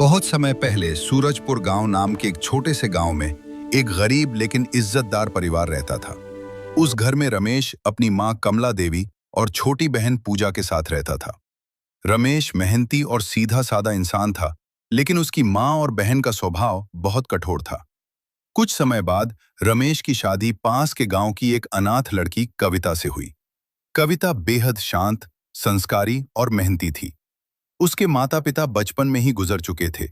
बहुत समय पहले सूरजपुर गांव नाम के एक छोटे से गांव में एक गरीब लेकिन इज्जतदार परिवार रहता था। उस घर में रमेश अपनी मां कमला देवी और छोटी बहन पूजा के साथ रहता था। रमेश मेहनती और सीधा साधा इंसान था, लेकिन उसकी मां और बहन का स्वभाव बहुत कठोर था। कुछ समय बाद रमेश की शादी पास के गांव की एक अनाथ लड़की कविता से हुई। कविता बेहद शांत, संस्कारी और मेहनती थी। उसके माता पिता बचपन में ही गुजर चुके थे,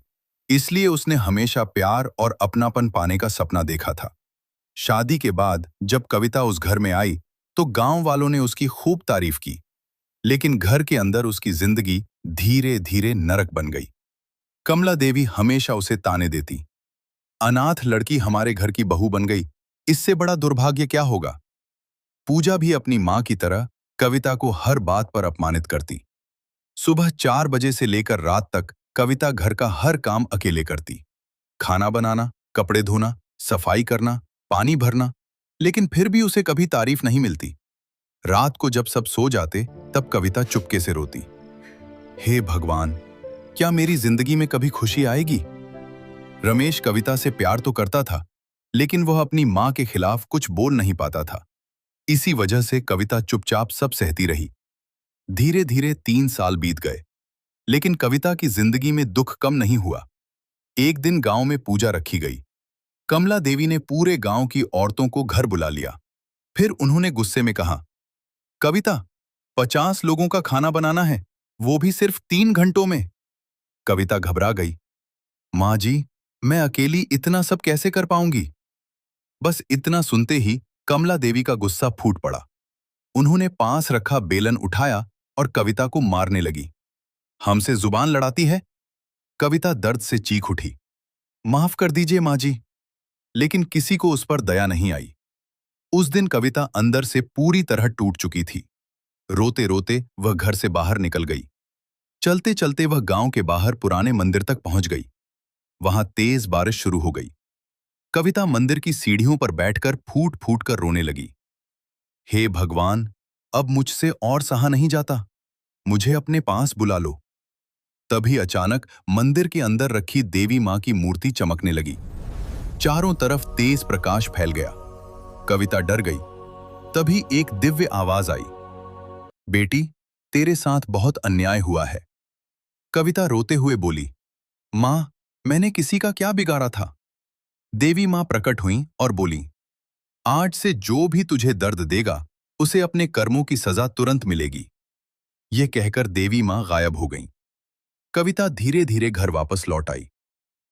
इसलिए उसने हमेशा प्यार और अपनापन पाने का सपना देखा था। शादी के बाद जब कविता उस घर में आई तो गांव वालों ने उसकी खूब तारीफ की, लेकिन घर के अंदर उसकी जिंदगी धीरे धीरे नरक बन गई। कमला देवी हमेशा उसे ताने देती, अनाथ लड़की हमारे घर की बहू बन गई, इससे बड़ा दुर्भाग्य क्या होगा। पूजा भी अपनी मां की तरह कविता को हर बात पर अपमानित करती। सुबह 4 बजे से लेकर रात तक कविता घर का हर काम अकेले करती, खाना बनाना, कपड़े धोना, सफाई करना, पानी भरना, लेकिन फिर भी उसे कभी तारीफ नहीं मिलती। रात को जब सब सो जाते तब कविता चुपके से रोती, हे भगवान, क्या मेरी जिंदगी में कभी खुशी आएगी। रमेश कविता से प्यार तो करता था, लेकिन वह अपनी मां के खिलाफ कुछ बोल नहीं पाता था। इसी वजह से कविता चुपचाप सब सहती रही। धीरे धीरे 3 साल बीत गए, लेकिन कविता की जिंदगी में दुख कम नहीं हुआ। एक दिन गांव में पूजा रखी गई। कमला देवी ने पूरे गांव की औरतों को घर बुला लिया। फिर उन्होंने गुस्से में कहा, कविता, 50 लोगों का खाना बनाना है, वो भी सिर्फ 3 घंटों में। कविता घबरा गई, माँ जी, मैं अकेली इतना सब कैसे कर पाऊंगी। बस इतना सुनते ही कमला देवी का गुस्सा फूट पड़ा। उन्होंने पास रखा बेलन उठाया और कविता को मारने लगी। हमसे जुबान लड़ाती है। कविता दर्द से चीख उठी, माफ कर दीजिए माँ जी। लेकिन किसी को उस पर दया नहीं आई। उस दिन कविता अंदर से पूरी तरह टूट चुकी थी। रोते रोते वह घर से बाहर निकल गई। चलते चलते वह गांव के बाहर पुराने मंदिर तक पहुंच गई। वहां तेज बारिश शुरू हो गई। कविता मंदिर की सीढ़ियों पर बैठकर फूट फूट कर रोने लगी, हे भगवान, अब मुझसे और सहा नहीं जाता, मुझे अपने पास बुला लो। तभी अचानक मंदिर के अंदर रखी देवी मां की मूर्ति चमकने लगी। चारों तरफ तेज प्रकाश फैल गया। कविता डर गई। तभी एक दिव्य आवाज आई, बेटी, तेरे साथ बहुत अन्याय हुआ है। कविता रोते हुए बोली, मां, मैंने किसी का क्या बिगाड़ा था। देवी मां प्रकट हुई और बोली, आज से जो भी तुझे दर्द देगा उसे अपने कर्मों की सजा तुरंत मिलेगी। यह कहकर देवी मां गायब हो गईं। कविता धीरे धीरे घर वापस लौट आई।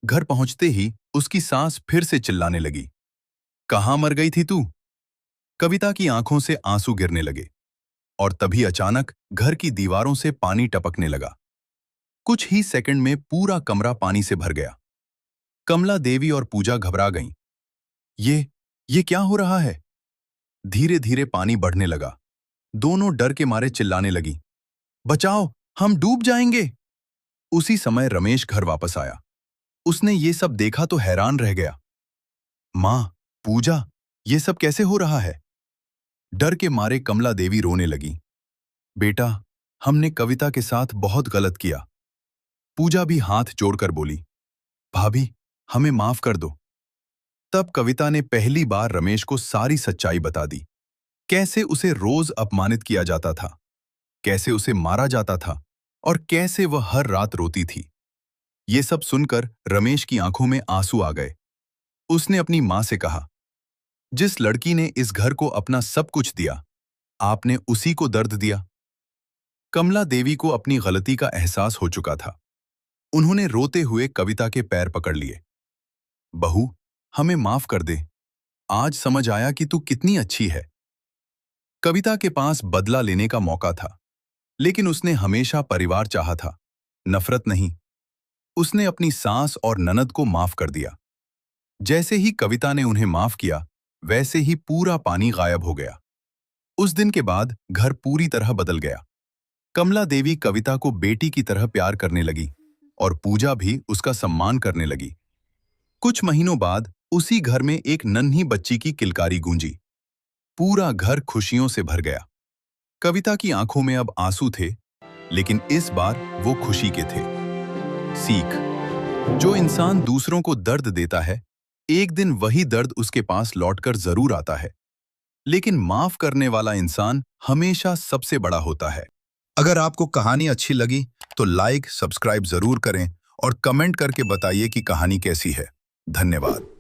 घर पहुंचते ही उसकी सांस फिर से चिल्लाने लगी, कहां मर गई थी तू। कविता की आंखों से आंसू गिरने लगे और तभी अचानक घर की दीवारों से पानी टपकने लगा। कुछ ही सेकंड में पूरा कमरा पानी से भर गया। कमला देवी और पूजा घबरा गईं। ये क्या हो रहा है। धीरे धीरे पानी बढ़ने लगा। दोनों डर के मारे चिल्लाने लगी, बचाओ, हम डूब जाएंगे। उसी समय रमेश घर वापस आया। उसने ये सब देखा तो हैरान रह गया। मां, पूजा, ये सब कैसे हो रहा है। डर के मारे कमला देवी रोने लगी, बेटा, हमने कविता के साथ बहुत गलत किया। पूजा भी हाथ जोड़कर बोली, भाभी, हमें माफ कर दो। तब कविता ने पहली बार रमेश को सारी सच्चाई बता दी, कैसे उसे रोज अपमानित किया जाता था, कैसे उसे मारा जाता था और कैसे वह हर रात रोती थी। ये सब सुनकर रमेश की आंखों में आंसू आ गए। उसने अपनी मां से कहा, जिस लड़की ने इस घर को अपना सब कुछ दिया, आपने उसी को दर्द दिया। कमला देवी को अपनी गलती का एहसास हो चुका था। उन्होंने रोते हुए कविता के पैर पकड़ लिए, बहू, हमें माफ कर दे, आज समझ आया कि तू कितनी अच्छी है। कविता के पास बदला लेने का मौका था, लेकिन उसने हमेशा परिवार चाहा था, नफरत नहीं। उसने अपनी सास और ननद को माफ कर दिया। जैसे ही कविता ने उन्हें माफ किया, वैसे ही पूरा पानी गायब हो गया। उस दिन के बाद घर पूरी तरह बदल गया। कमला देवी कविता को बेटी की तरह प्यार करने लगी और पूजा भी उसका सम्मान करने लगी। कुछ महीनों बाद उसी घर में एक नन्ही बच्ची की किलकारी गूंजी। पूरा घर खुशियों से भर गया। कविता की आंखों में अब आंसू थे, लेकिन इस बार वो खुशी के थे। सीख, जो इंसान दूसरों को दर्द देता है, एक दिन वही दर्द उसके पास लौटकर जरूर आता है, लेकिन माफ करने वाला इंसान हमेशा सबसे बड़ा होता है। अगर आपको कहानी अच्छी लगी तो लाइक, सब्सक्राइब जरूर करें और कमेंट करके बताइए कि कहानी कैसी है। धन्यवाद।